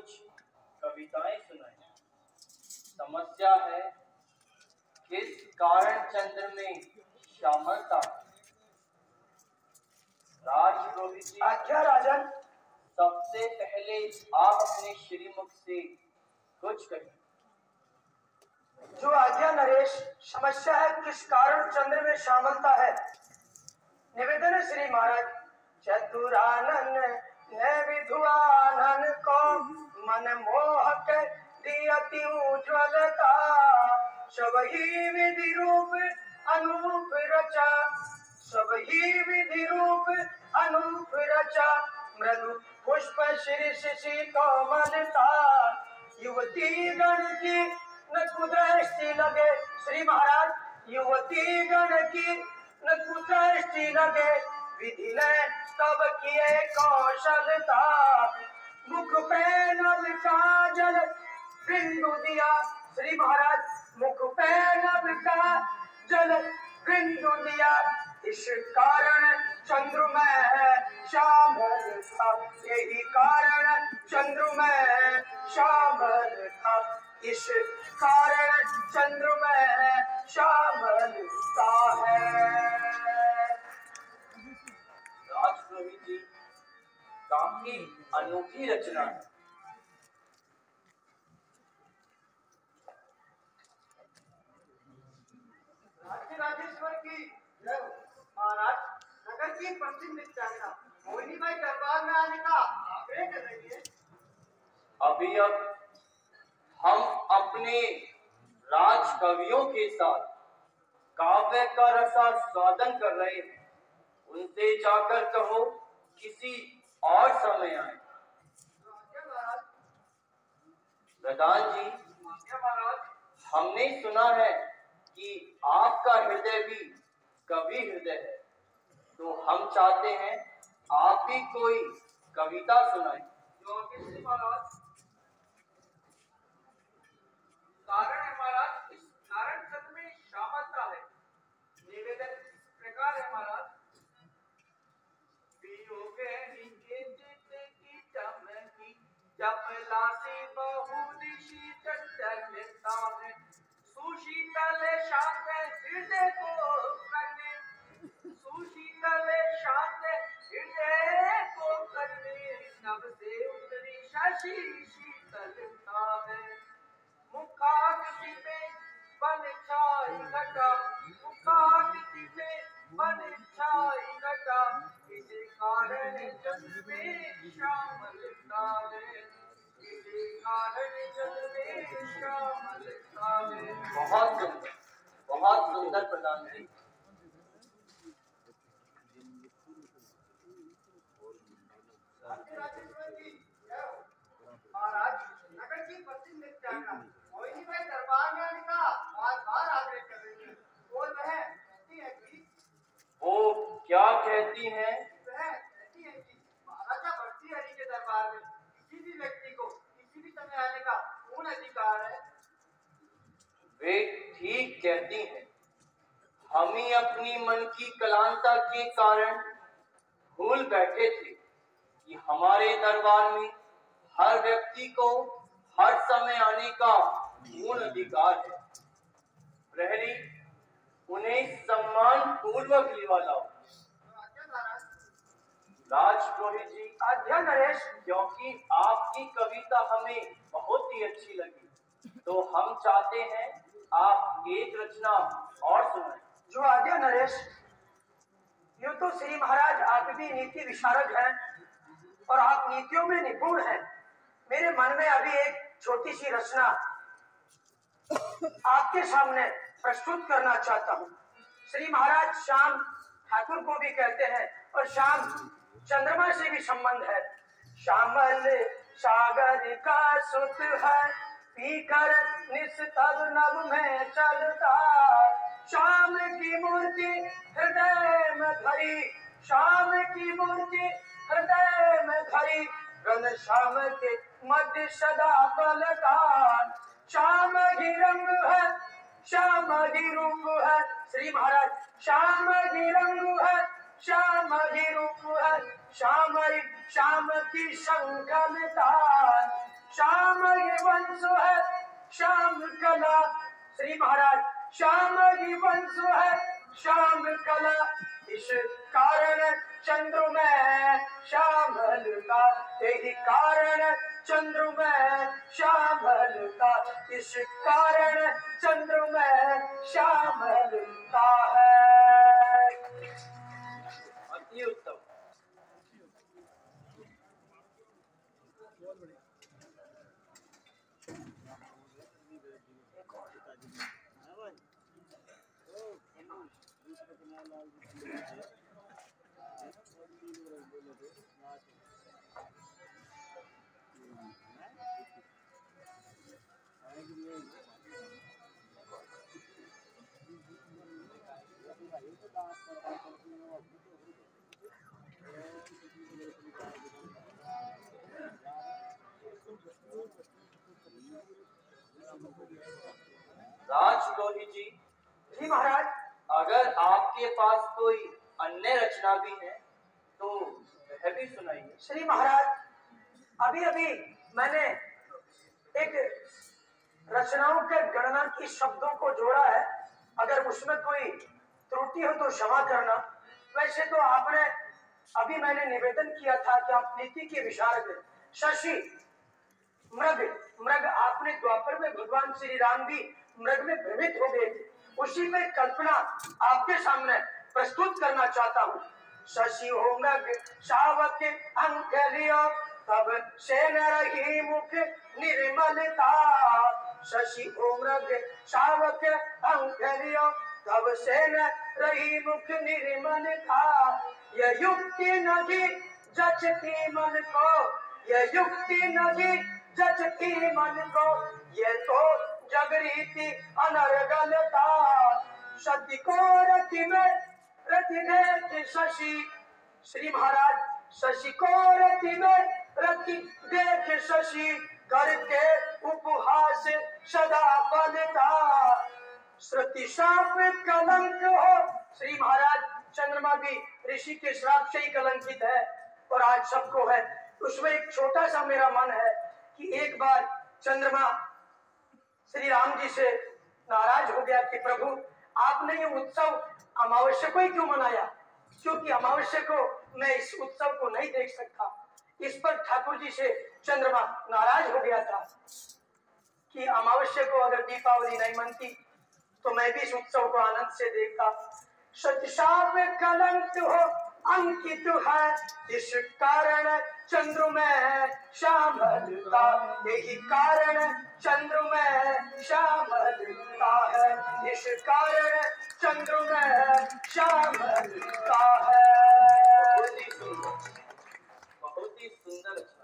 कुछ कविताएं सुनाई। समस्या है किस कारण चंद्र में श्यामलता। राजपुरोहित जी, आज्ञा राजन। सबसे पहले आप अपने श्रीमुख से कुछ कहिए। जो आज्ञा नरेश। समस्या है किस कारण चंद्र में श्यामलता है। निवेदन है श्री महाराज। चतुरानन ने विधुआनन को मन मोहक दियति उज्ज्वलता। सबही विधि रूप अनूप रचा, सबही विधि रूप अनूप रचा। मृदु पुष्प शीर्ष सी कोमलता। युवती गण की न कुदृष्टि लगे। श्री महाराज, युवती गण की न कुदृष्टि लगे। विधि ने तब किए कौशलता। मुख पे नभ का जल बिंदु दिया। श्री महाराज, मुख पे नभ का जल बिंदु दिया। इस कारण चंद्र में श्यामल था। यही कारण चंद्र में श्यामल था। इस कारण चंद्र में श्यामलता है। राजपुरोहित जी, काफी अनूठी रचना है। राजेश्वर की जय हो। महाराज, नगर की पश्चिम दिशा मोहिनी बाई दरबार में आने का आग्रह कर रही है। अभी अब हम अपने राज कवियों के साथ काव्य का रसास्वादन कर रहे हैं। उनसे जाकर कहो किसी और समय आए। प्रधान जी, हमने सुना है कि आपका हृदय भी कवि हृदय है, तो हम चाहते हैं आप भी कोई कविता सुनाएं। कारण है महाराज, इस कारण चंद्र में श्यामलता है। निवेदन इस प्रकार है महाराज। चपलासी बहुदिशी चंचलता है। सुशीतल शांत हृदय को करने, सुशीतल शांत हृदय को करने। नभ से उतरी शशि शीतलता है। मुखाकृति में बन छाई घटा, मुखाकृति में बन छाई घटा। इसी कारण चंद्र में श्यामलता है। इसी कारण चंद्र में श्यामलता है। बहुत सुंदर प्रधान जी। महाराज, नगर की पश्चिम में जाना मोहिनी बाई दरबार में आने का बार-बार आग्रह कर रही है। और वह कहती है कि वो क्या कहती हैं? वह कहती है कि महाराजा भर्तृहरि के दरबार में किसी भी व्यक्ति को किसी भी समय आने का पूर्ण अधिकार है। वे ठीक कहती हैं। हम ही अपनी मन की कलांता के कारण भूल बैठे थे कि हमारे दरबार में हर व्यक्ति को हर समय आने का पूर्ण अधिकार है। प्रहरी, उन्हें सम्मान पूर्वक लिवा लाओ। राजपुरोहित जी, आज्ञा नरेश। क्योंकि आपकी कविता हमें बहुत ही अच्छी लगी, तो हम चाहते हैं आप एक रचना और सुनाएं। जो आज्ञा नरेश। यूं तो श्री महाराज आप भी नीति विशारद हैं और आप नीतियों में निपुण हैं। मेरे मन में अभी एक छोटी सी रचना आपके सामने प्रस्तुत करना चाहता हूँ। श्री महाराज श्याम ठाकुर को भी कहते हैं और श्याम चंद्रमा से भी संबंध है। श्यामल सागर का सुत है, पीकर निस्तब नभ में चलता। श्याम की मूर्ति हृदय में धरी, श्याम की मूर्ति हृदय में धरी। रन श्याम के मध्य सदा बलदान। श्याम ही रंग है, श्याम ही रूप है। श्री महाराज, श्याम ही रंग है, श्याम ही रूप है। श्याम की संकलता। वंश है श्याम कला। श्री महाराज श्याम ही वंश है श्याम कला, इस कारण चंद्र में श्यामलता, यही कारण चंद्र में श्यामलता, इस कारण चंद्र में श्यामलता है। अति उत्तम। राजद्रोही जी, जी महाराज, अगर आपके पास कोई अन्य रचना भी है तो वह भी सुनाइए। श्री महाराज, अभी अभी मैंने एक रचनाओं के गणना की शब्दों को जोड़ा है, अगर उसमें कोई त्रुटि हो तो क्षमा करना। वैसे तो आपने अभी मैंने निवेदन किया था कि आप नीति के विशारद शशि मृग मृग आपने द्वापर में भगवान श्री राम भी मृग में भ्रमित हो गए थे, उसी में कल्पना आपके सामने प्रस्तुत करना चाहता हूँ। शशि हो मृग शावक अंक लियो, तब से न रही मुख निर्मलता। शशि हो मृग शावक अंक लियो, तब से न रही मुख निर्मलता। यह युक्ति नहीं जचती मन को, यह युक्ति नहीं जचती मन को, ये तो जगरीति अनर्गलता। सती को रति में रति देख शशि, श्री महाराज शशि को रति में रति देख शशि, करके उपहास सदा बलता। श्रुति शाप कलंक हो, श्री महाराज चंद्रमा भी ऋषि के श्राप से ही कलंकित है और आज सबको है। उसमें एक छोटा सा मेरा मन है कि एक बार चंद्रमा श्री राम जी से नाराज हो गया कि प्रभु आपने ये उत्सव अमावस्या को ही क्यों मनाया, क्योंकि अमावस्या को मैं इस उत्सव को नहीं देख सकता। इस पर ठाकुर जी से चंद्रमा नाराज हो गया था कि अमावस्या को अगर दीपावली नहीं मनती तो मैं भी इस उत्सव को आनंद से देखता। सतशाप कलंक हो अंकित है, इस कारण चंद्र में श्यामलता, यही कारण चंद्र में श्यामलता है, इस कारण चंद्र में श्यामलता है। बहुत ही सुंदर रचना।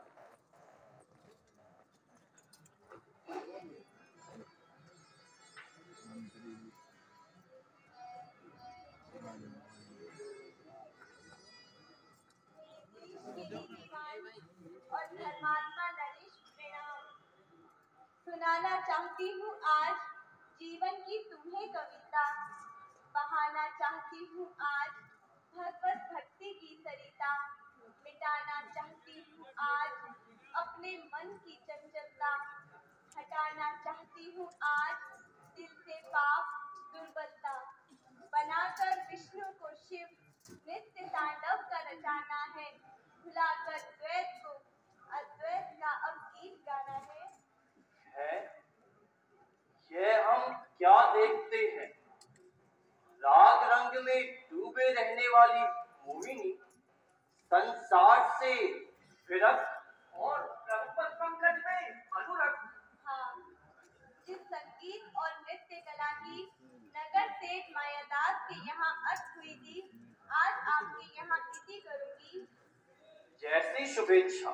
और धर्मात्मा नरेश प्रणाम। सुनाना चाहती हूँ आज जीवन की तुम्हें कविता, बहाना चाहती हूँ आज भगवत भक्ति की सरिता, मिटाना चाहती हूँ आज अपने मन की चंचलता, हटाना चाहती हूँ आज दिल से पाप दुर्बलता, बनाकर विष्णु को शिव नित्य तांडव का रचाना है, भुलाकर द्वैत को अद्वैत का अब गीत गाना है। यह हम क्या देखते हैं, राग रंग में डूबे रहने वाली मोहिनी, संसार से विरक्त और रघुपत पंकज में अनुरक्त। हाँ, जिस संगीत और नृत्य कला की नगर सेठ मायादास के यहाँ अत हुई थी, आज आपके यहाँ इति करूंगी। जैसी शुभेच्छा।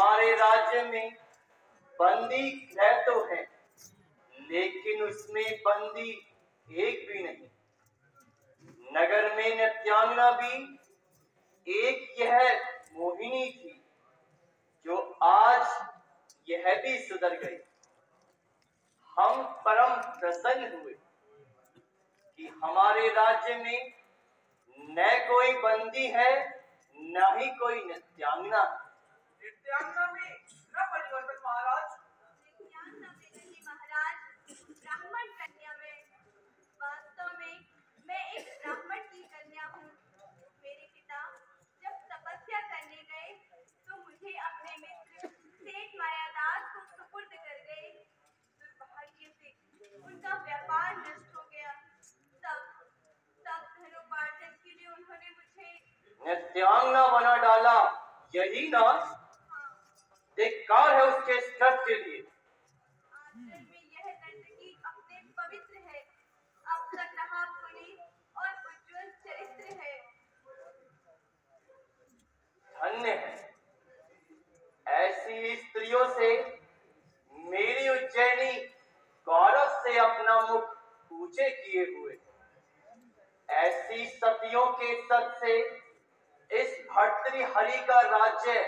हमारे राज्य में बंदी गृह तो है, लेकिन उसमें बंदी एक भी नहीं। नगर में नृत्यांगना भी एक यह मोहिनी थी, जो आज यह भी सुधर गई। हम परम प्रसन्न हुए कि हमारे राज्य में न कोई बंदी है, न ही कोई नृत्यांगना। नृत्यांगना में न परिवर्तन महाराज। नृत्यांगना में नहीं महाराज, ब्राह्मण कन्या में। वास्तव में मैं एक ब्राह्मण की कन्या हूँ। मेरे पिता जब तपस्या करने गए तो मुझे अपने मित्र सेठ मायादास को सुपुर्द कर गए। दुर्भाग्य से उनका व्यापार नष्ट हो गया। तब धनोपार्जन के लिए उन्होंने मुझे नृत्यांगना बना डाला, यही ना? धिक्कार है उसके स्तर के लिए। आचरण में यह नर्तकी अपने पवित्र है, अब तक रहा खुली और उज्जवल चरित्र है। धन्य है, ऐसी स्त्रियों से मेरी उज्जैनी गौरव से अपना मुख ऊंचे किए हुए। ऐसी सतियों के सत से इस भर्तृहरि का राज्य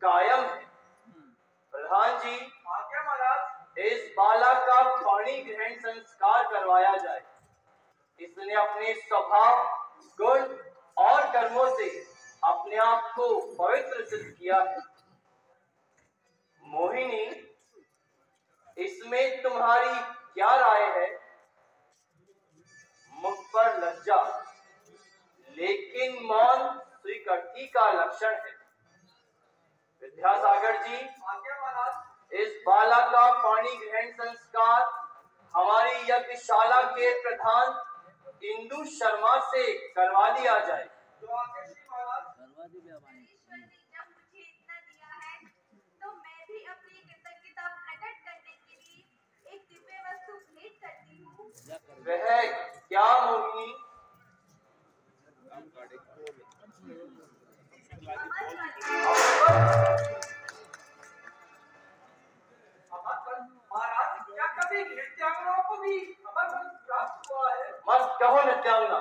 कायम है। प्रधान जी, आज्ञा महाराज। इस बालक का पाणी ग्रहण संस्कार करवाया जाए। इसने अपने स्वभाव, गुण और कर्मों से अपने आप को पवित्र सिद्ध किया है। मोहिनी, इसमें तुम्हारी क्या राय है? मुख पर लज्जा, लेकिन मौन स्वीकृति का लक्षण है। विद्यासागर जी, आज्ञा महाराज। इस बालक का पाणी ग्रहण संस्कार हमारी यज्ञशाला के प्रधान इंदु शर्मा से करवा दिया जाए। जो आज्ञा श्री महाराज। ईश्वर ने जब मुझे इतना दिया है, तो मैं भी अपनी कृतज्ञता प्रकट करने के लिए एक दिव्य वस्तु भेंट करती हूँ। वह क्या मोहिनी? महाराज, क्या कभी नृत्यांगनाओं को भी अमर पद प्राप्त हुआ है? मत कहो नृत्यांगना,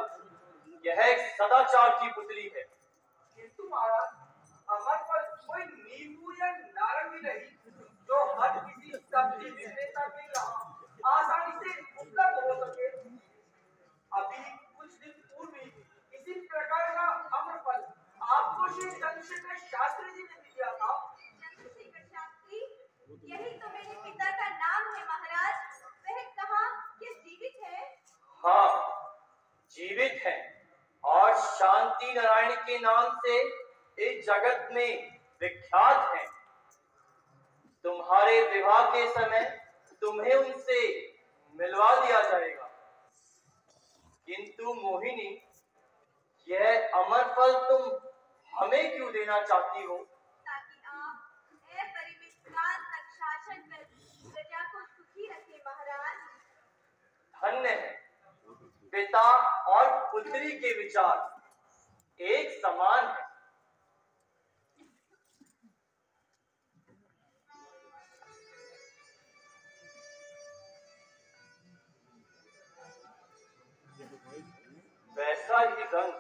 यह एक सदाचार की पुतली है। किंतु महाराज, अमर पद कोई नींबू या नारंगी नहीं, जो हर किसी सब्जी विक्रेता के यहाँ आसानी से उपलब्ध हो सके। अभी कुछ दिन पूर्व ही इसी प्रकार का अमर फल आपको श्री चंद्रशेखर शास्त्री जी ने दिया था। चंद्रशेखर शास्त्री, यही तो मेरे पिता का नाम है महाराज। वह कहाँ कि जीवित है? हाँ, जीवित है और शांति नारायण के नाम से इस जगत में विख्यात है। तुम्हारे विवाह के समय तुम्हें उनसे मिलवा दिया जाएगा। किंतु मोहिनी, यह अमर फल तुम हमें क्यों देना चाहती हो? ताकि आप अपरिमित काल तक शासन कर प्रजा को सुखी रखे महाराज। धन्य है, पिता और पुत्री के विचार एक समान है। वैसा ही रंग,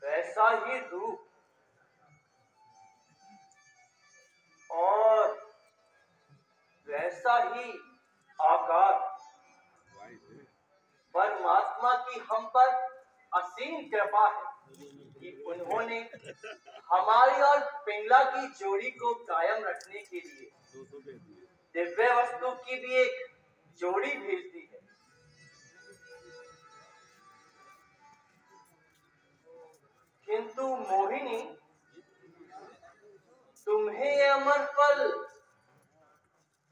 वैसा ही रूप और वैसा ही आकार। परमात्मा की हम पर असीम कृपा है कि उन्होंने हमारी और पिंगला की जोड़ी को कायम रखने के लिए दिव्य वस्तु की भी एक जोड़ी भेज दी है। किंतु मोहिनी, तुम्हें यह अमर फल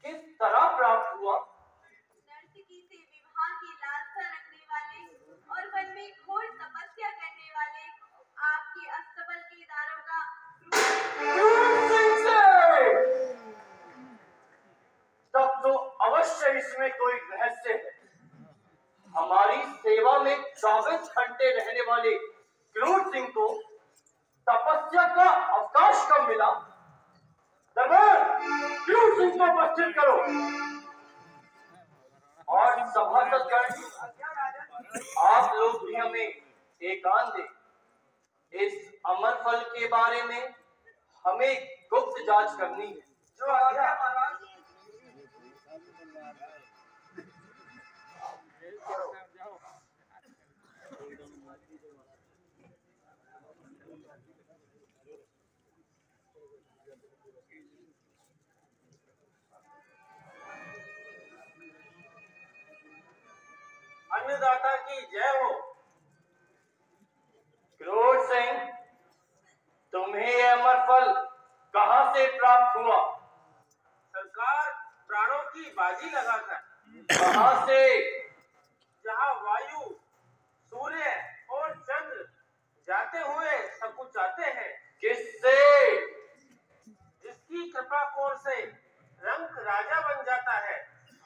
किस तरह प्राप्त हुआ? नर्तकी से विवाह की लालसा रखने वाले और वन में घोर तपस्या करने वाले आपके अस्तबल के दारोगा तब तो अवश्य इसमें कोई रहस्य है। हमारी सेवा में 24 घंटे रहने वाले क्रूर सिंह को तपस्या का अवकाश काम मिला। दरबार, क्यों सिंह को उपस्थित करो। और सभासदगण, आप लोग भी हमें एकांत दें। इस अमर फल के बारे में हमें गुप्त जांच करनी है। जो आज्ञा महाराज। अन्नदाता की जय हो। क्रोध सिंह, तुम्हें यह अमर फल कहां से प्राप्त हुआ। सरकार प्राणों की बाजी लगाकर। कहां से। जहां वायु, सूर्य और चंद्र जाते हुए सकुचाते हैं। किससे। जिसकी कृपा कोर से रंक राजा बन जाता है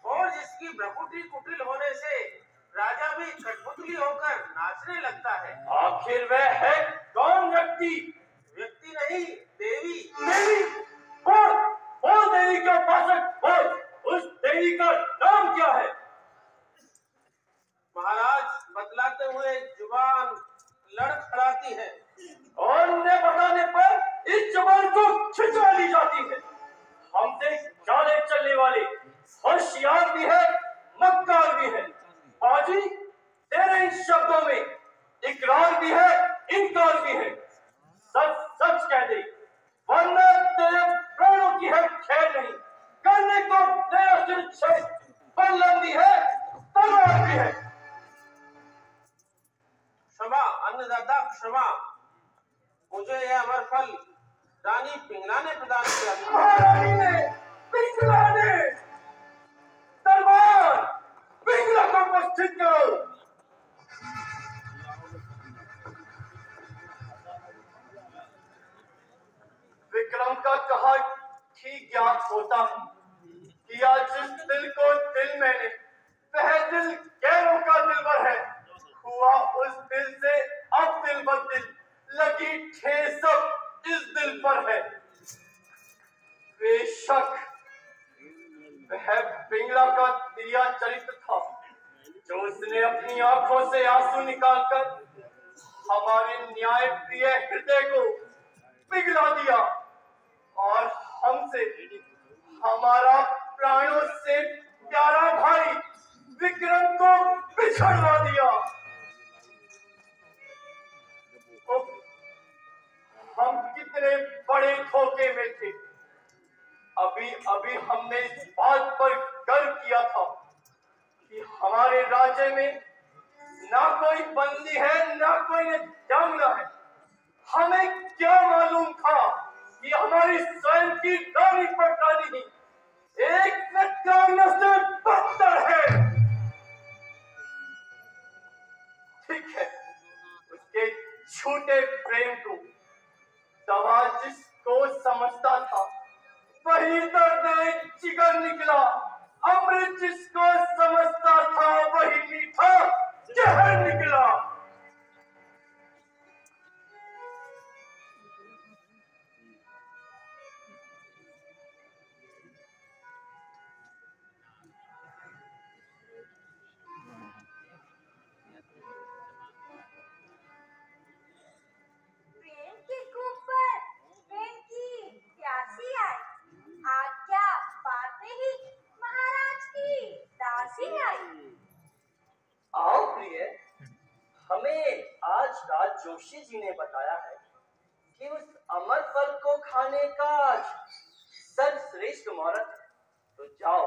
और जिसकी भ्रकुटी कुटिल होने से राजा भी कठपुतली होकर नाचने लगता है। आखिर वह है कौन व्यक्ति। व्यक्ति नहीं, देवी। देवी। बोल देवी का उपासक बोल। उस देवी का नाम क्या है। महाराज बतलाते हुए जुबान लड़खड़ाती है और उन्हें बताने पर इस जुबान को खिंचवा ली जाती है। हमसे चाले चलने वाले होशियार भी है, मक्कार भी है। बाजी, तेरे इन शब्दों में इकरार भी है, इनकार भी है। सच सच कह दे, वरना तेरे प्राणों की है खैर नहीं। करने को तेरा सिर छेद, बल्लम भी है, तलवार भी है। क्षमा अन्नदाता, क्षमा। मुझे यह अमर फल रानी पिंगला ने प्रदान किया था। महारानी ने, पिंगला ने। दरबार, पिंगला को उपस्थित करो। विक्रम का कहा ठीक ज्ञात होता है कि आज जिस दिल को दिल मैंने, वह दिल गैरों का दिलबर है। हुआ उस दिल से अब दिल ब दिल, लगी ठेस सब इस दिल पर है। बेशक वह पिंगला का दिया चरित्र था, जो उसने अपनी आंखों से आंसू निकालकर हमारे न्याय प्रिय हृदय को पिघला दिया और हमसे हमारा प्राणों से प्यारा भाई विक्रम को बिछड़वा दिया। हम कितने बड़े धोखे में थे। अभी अभी हमने इस बात पर गर्व किया था कि हमारे राज्य में ना कोई बंदी है, ना कोई जांगला है। हमें क्या मालूम था कि हमारी स्वयं की रानी पटरानी ही एक सत्याग्रह से बदतर है। ठीक है, उसके झूठे प्रेम को दवा जिसको समझता था वही दर्द जिगर निकला। अमृत जिसको समझता था वही मीठा जहर निकला। प्रेम के कूप पर प्रेम की प्यासी आई। आज्ञा पाते ही महाराज की दासी आई। आओ प्रिय, हमें आज राज जोशी जी ने बताया है कि उस अमर फल को खाने का आज सर्वश्रेष्ठ मुहूर्त है। तो जाओ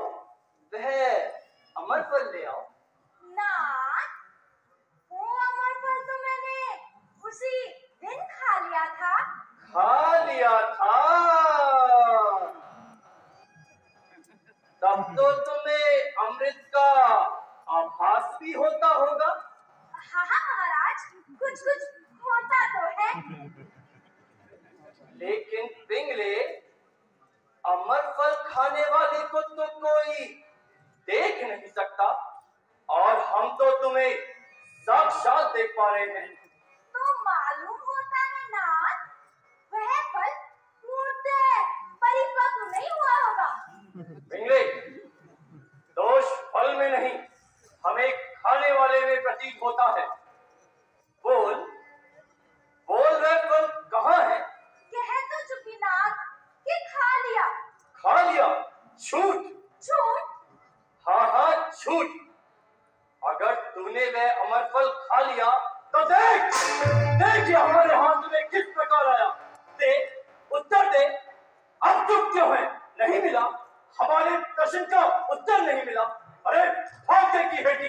वह अमर फल ले आओ। नाथ, वो अमर फल तो मैंने उसी दिन खा लिया था। खा लिया था, तब तो तुम्हें अमृत का आभास भी होता होगा। हाँ हाँ महाराज, कुछ कुछ होता तो है। लेकिन पिंगले, अमर फल खाने वाले को तो कोई देख नहीं सकता और हम तो तुम्हें साक्षात देख पा रहे हैं। तो मालूम होता है नाथ, वह फल पिंगले, दोष फल में नहीं, हमें खाने वाले में प्रतीत होता है। बोल बोल, वह फल कहाँ है? कह तो चुकी नाथ कि खा लिया। खा लिया? झूठ झूठ? हाँ हाँ झूठ। अगर तूने वह अमर फल खा लिया तो देख देख ये हमारे हाथ में किस प्रकार आया। दे उत्तर दे। अब चुप क्यों है? नहीं मिला, हमारे प्रश्न का उत्तर नहीं मिला। अरे भाग्य की बेटी,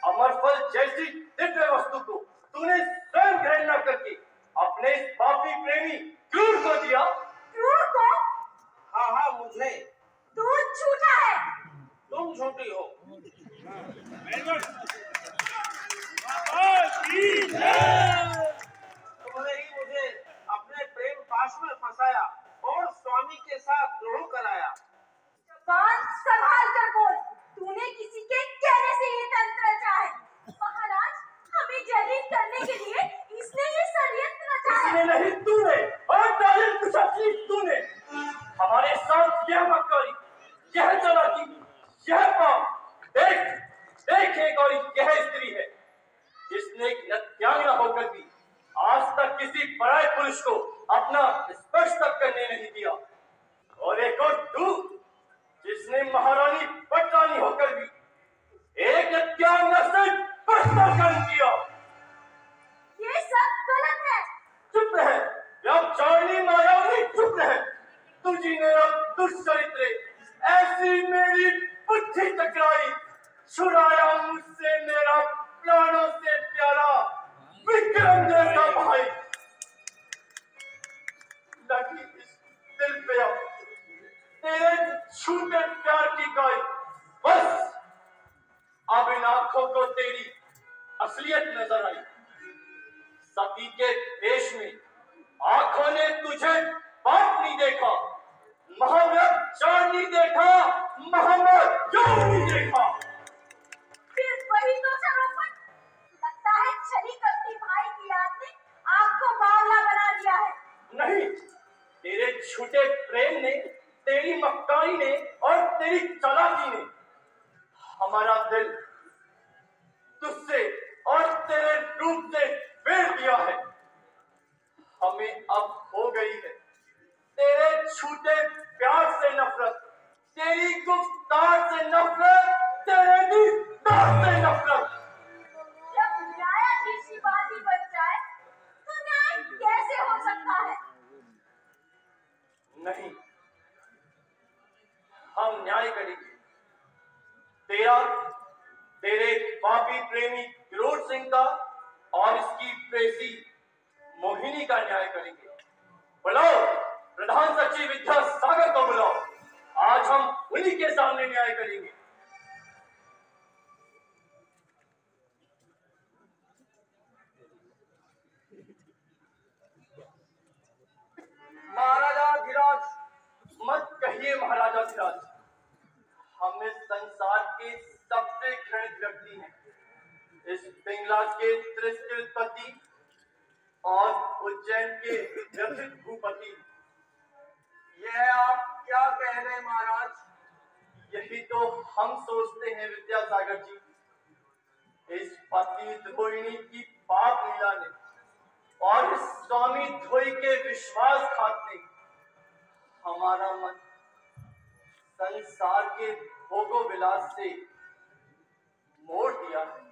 अमर फल जैसी दिव्य वस्तु को तूने स्वयं ग्रहण न करके अपने इस पापी प्रेमी क्रूर को दिया। क्रूर को? हाँ हाँ मुझे। तू झूठा है। तुम झूठी हो। तुमने ही मुझे अपने प्रेम पाश में फंसाया और स्वामी के साथ द्रोह कराया। जबान संभाल कर बोल। तूने किसी के कहने से ये तंत्र रचा है। महाराज, हमें जलील करने के लिए इसने ये षड्यंत्र रचा है। इसने नहीं, तूने। और तालिल कुशाची तूने। हमारे साथ यह मक्कारी, यह चालाकी, यह पाप। देख देख एक और यह स्त्री है जिसने नत्यांगना होकर भी आज तक किसी पराये पुरुष को अपना स्पर्श तक करने नहीं दिया। और एक और तू जिसने महारानी पटरानी होकर भी एक नत्यांगना से बलात्कार किया। ये सब गलत है। चुप रहे, अब चारनी मायावनी चुप रहे। तुझी ने अब दुष्चरित्र ऐसी मेरी बुद्धि टकराई, छुड़ाया मुझसे मेरा प्राणों से प्यारा विक्रम जैसा भाई। लगी इस दिल पे अब तेरे छूटे प्यार की गाय। बस अब इन आंखों को तेरी असलियत नजर आई। सती के देश में आंखों ने तुझे बाप नहीं देखा, महाव्रत चार नहीं देखा, महामत योग नहीं देखा। फिर वही दोषारोपण। लगता है छली कपटी भाई की याद ने आपको बावला बना दिया है। नहीं, तेरे झूठे प्रेम ने, तेरी मक्कारी ने और तेरी चालाकी ने हमारा दिल तुझसे और तेरे रूप से फेर दिया है। हमें अब हो गई है तेरे झूठे प्यार से नफरत, तेरी गुफ्तार से नफरत, तेरे दीदार से नफरत। जब न्यायाधीशवादी बन जाए तो न्याय कैसे हो सकता है? नहीं, हम न्याय करेंगे। तेरा, तेरे पापी प्रेमी किरोड़ सिंह का और इसकी प्रेसी मोहिनी का न्याय करेंगे। बुलाओ प्रधान सचिव विद्यासागर को बुलाओ। आज हम उन्हीं के सामने न्याय करेंगे। महाराजाधिराज। मत कहिए महाराजाधिराज, हम इस संसार के सबसे घृणित व्यक्ति हैं। इस पिंगला के त्रिस्कृतपति और उज्जैन के व्यथित भूपति। यह आप क्या कह रहे महाराज? यही तो हम सोचते हैं विद्यासागर जी। इस पति द्रोहिणी की पाप लीला ने और इस स्वामी द्रोही के विश्वासघात ने हमारा मन संसार के भोगो विलास से मोड़ दिया है।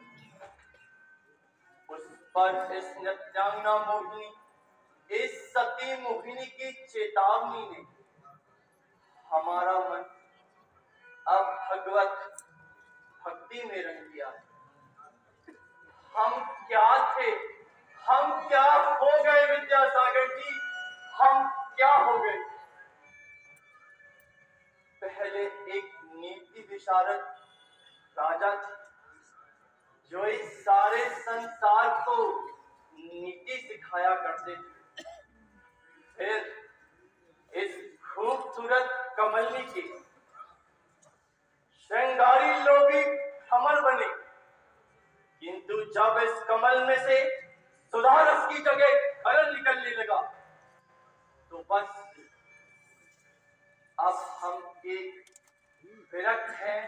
उस पर इस नत्यांगना मोहिनी, इस सती मोहिनी की चेतावनी ने हमारा मन अब भगवत भक्ति में रंग दिया है। हम क्या थे, हम क्या हो गए विद्यासागर जी, हम क्या हो गए। पहले एक नीति विशारद राजा थे जो इस सारे संसार को नीति सिखाया करते थे। फिर इस खूबसूरत कमलनी के श्रृंगारी लोभी कमल बने, किंतु जब इस कमल में से सुधा रस की जगह कलर निकलने लगा तो बस अब हम एक विरक्त हैं,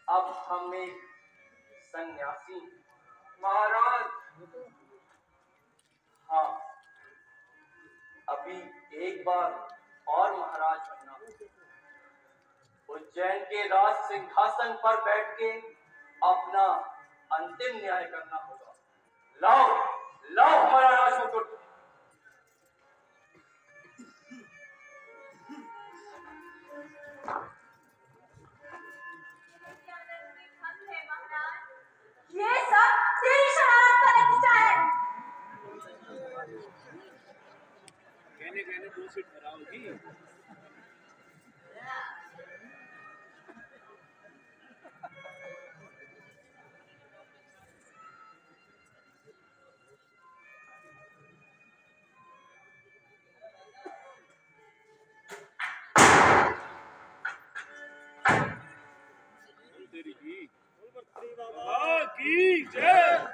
अब हम एक सन्यासी हैं। महाराज, हाँ, अभी एक बार और महाराज बनना, उज्जैन के राज सिंहासन पर बैठ के अपना अंतिम न्याय करना होगा। लाओ लाओ हमारा राजमुकुट। ये सब तेरी शरारत का नतीजा है। कहने 2 सीट हराओगी। की जय।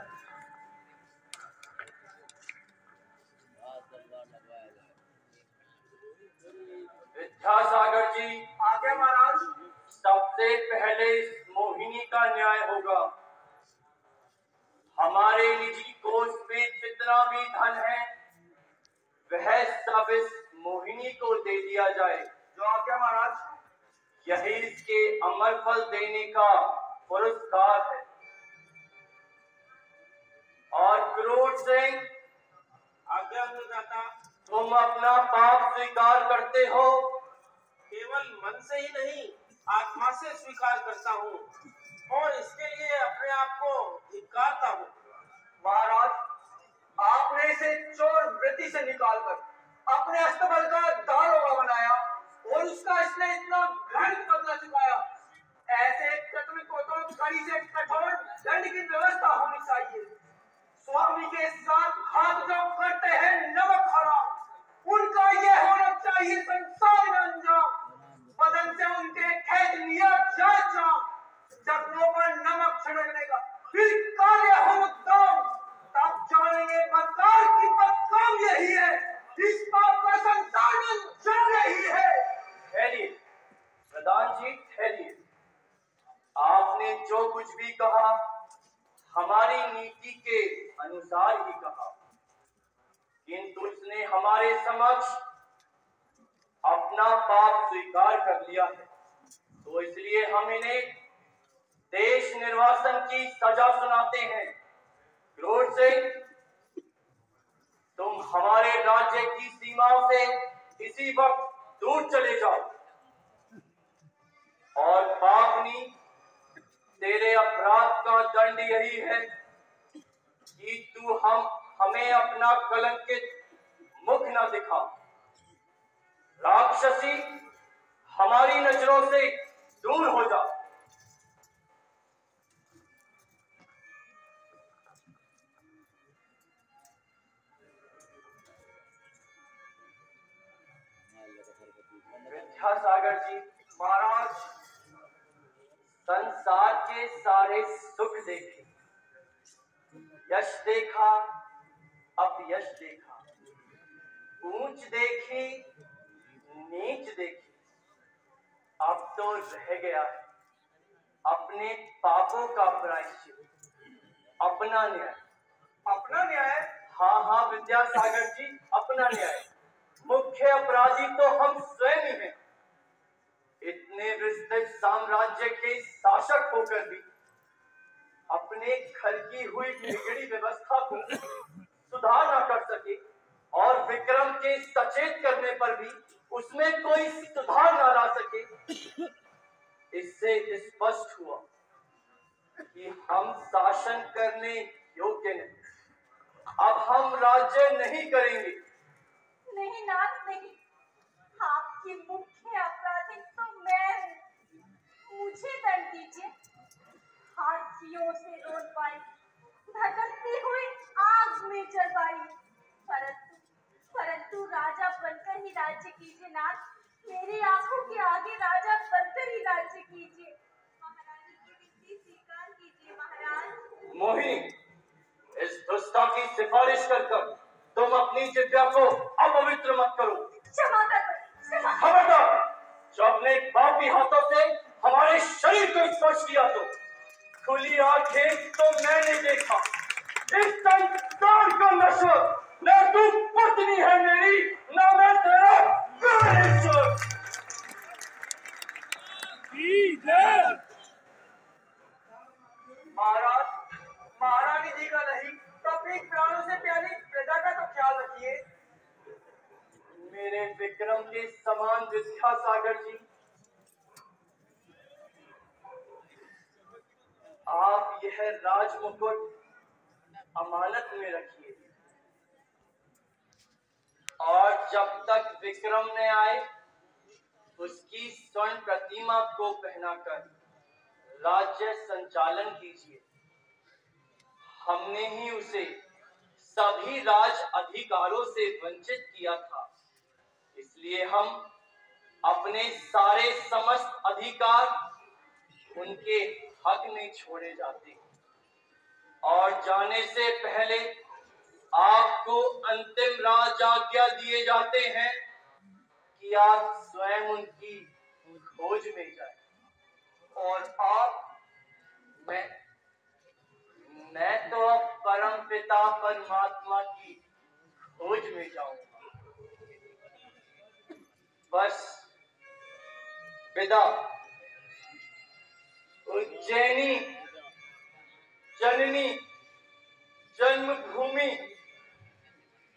विद्यासागर जी, आगे महाराज। सबसे पहले इस मोहिनी का न्याय होगा। हमारे निजी कोष में जितना भी धन है वह सब इस मोहिनी को दे दिया जाए। जो आज्ञा महाराज। यही इसके अमर फल देने का पुरस्कार है। और क्रोध सिंह, आज्ञा अन्नदाता। तुम अपना पाप स्वीकार करते हो? केवल मन से ही नहीं, आत्मा से स्वीकार करता हूँ और इसके लिए अपने आप को धिक्कारता हूँ। महाराज, आपने इसे चोर वृत्ति से निकालकर अपने अस्तबल का दारोगा बनाया और उसका इसने इतना घृणित बदला चुकाया। ऐसे कत्ल को तो कड़ी से कठोर दंड की व्यवस्था होनी चाहिए। स्वामी के साथ हाथ जो करते हैं नमक हराम, उनका यह होना चाहिए संसार में अंजाम। बदन से उनके खेत लिया जाए जाम, जख्मों पर नमक छिड़कने का फिर कार्य हो उत्तम। तब जानेंगे बदकार की बदकाम यही है, इस पाप का संसार में अंजाम यही है। ठहरिए प्रधान जी, ठहरिए। आपने जो कुछ भी कहा हमारी नीति के अनुसार ही कहा, किंतु इसने हमारे समक्ष अपना पाप स्वीकार कर लिया है, तो इसलिए हम इन्हें देश निर्वासन की सजा सुनाते हैं। क्रोध सिंह, तुम हमारे राज्य की सीमाओं से इसी वक्त दूर चले जाओ। और पापनी, तेरे अपराध का दंड यही है कि तू हमें अपना कलंकित मुख न दिखा। राक्षसी, हमारी नजरों से दूर हो जा। विद्यासागर जी, महाराज, संसार के सारे सुख देखे, यश देखा, अपयश देखा, ऊंच देखी, नीच देखी, अब तो रह गया है अपने पापों का प्रायश्चित, अपना न्याय। अपना न्याय? हाँ हाँ विद्यासागर जी, अपना न्याय। मुख्य अपराधी तो हम स्वयं ही हैं। इतने विस्तृत साम्राज्य के शासक होकर भी अपने घर की हुई बिगड़ी व्यवस्था को सुधार न कर सके और विक्रम के सचेत करने पर भी उसमें कोई सुधार न ला सके। इससे स्पष्ट हुआ कि हम शासन करने योग्य नहीं। अब हम राज्य नहीं करेंगे। नहीं नाथ नहीं, आपकी मुख्य अपराधी तो मैं हूँ। मुझे दंड दीजिए। हाथियों से रोड पाई, भटकती हुई आग में जलवाई, परंतु राजा बनकर ही राज्य कीजिए नाथ। मेरी आंखों के आगे राजा बनकर ही राज्य कीजिए। महारानी की विनती स्वीकार कीजिए महाराज। मोहिनी, इस दुष्टा की सिफारिश कर तुम अपनी जिह्वा को अपवित्र मत करो। क्षमा कर, खबरदार, जो अपने अपने पापी हाथों से हमारे शरीर को स्पर्श किया तो खुली आंखें तो मैंने देखा इस संसार का नशर, न तू पत्नी है मेरी, न मैं तेरा ईश्वर। महाराज, महारानी जी का नहीं तो अपनी प्राणों से प्यारी प्रजा का तो ख्याल रखिए। मेरे विक्रम के समान विद्यासागर जी, आप यह राजमुकुट अमानत में रखिए और जब तक विक्रम न आए उसकी स्वर्ण प्रतिमा को पहनाकर राज्य संचालन कीजिए। हमने ही उसे सभी राज अधिकारों से वंचित किया था, इसलिए हम अपने सारे समस्त अधिकार उनके हक में छोड़े जाते हैं और जाने से पहले आपको अंतिम राज आज्ञा दिए जाते हैं कि आप स्वयं उनकी खोज में जाएं। और आप? मैं तो अब परम पिता परमात्मा की खोज में जाऊंगा। बस विदा। उज्जैनी जननी जन्मभूमि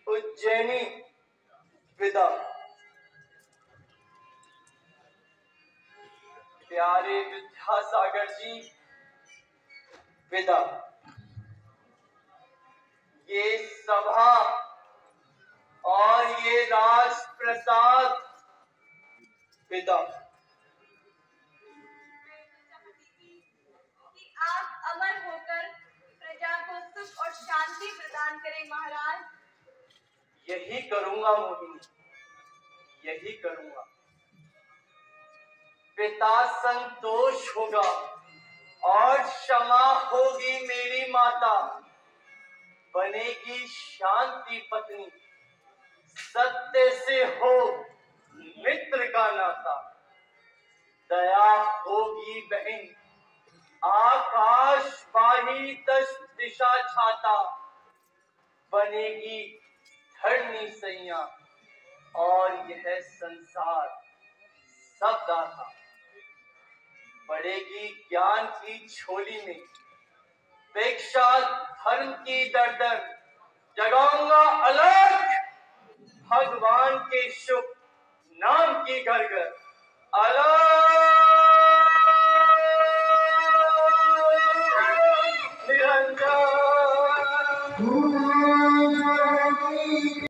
उज्जैनी विदा। प्यारे विद्यासागर जी विदा। ये सभा और ये राजप्रसाद विदा। कि आप अमर होकर प्रजा को सुख और शांति प्रदान करें महाराज। यही करूंगा मोहिनी, यही करूंगा। पिता संतोष होगा और क्षमा होगी मेरी माता, बनेगी शांति पत्नी, सत्य से हो मित्र का नाता, दया होगी बहन, आकाश बाही दश दिशा छाता, बनेगी धरनी सैया और यह संसार सब दाता, बढ़ेगी ज्ञान की झोली में, भिक्षा धर्म की दर दर, जगाऊंगा अलग भगवान के शुभ नाम की घर घर, अलग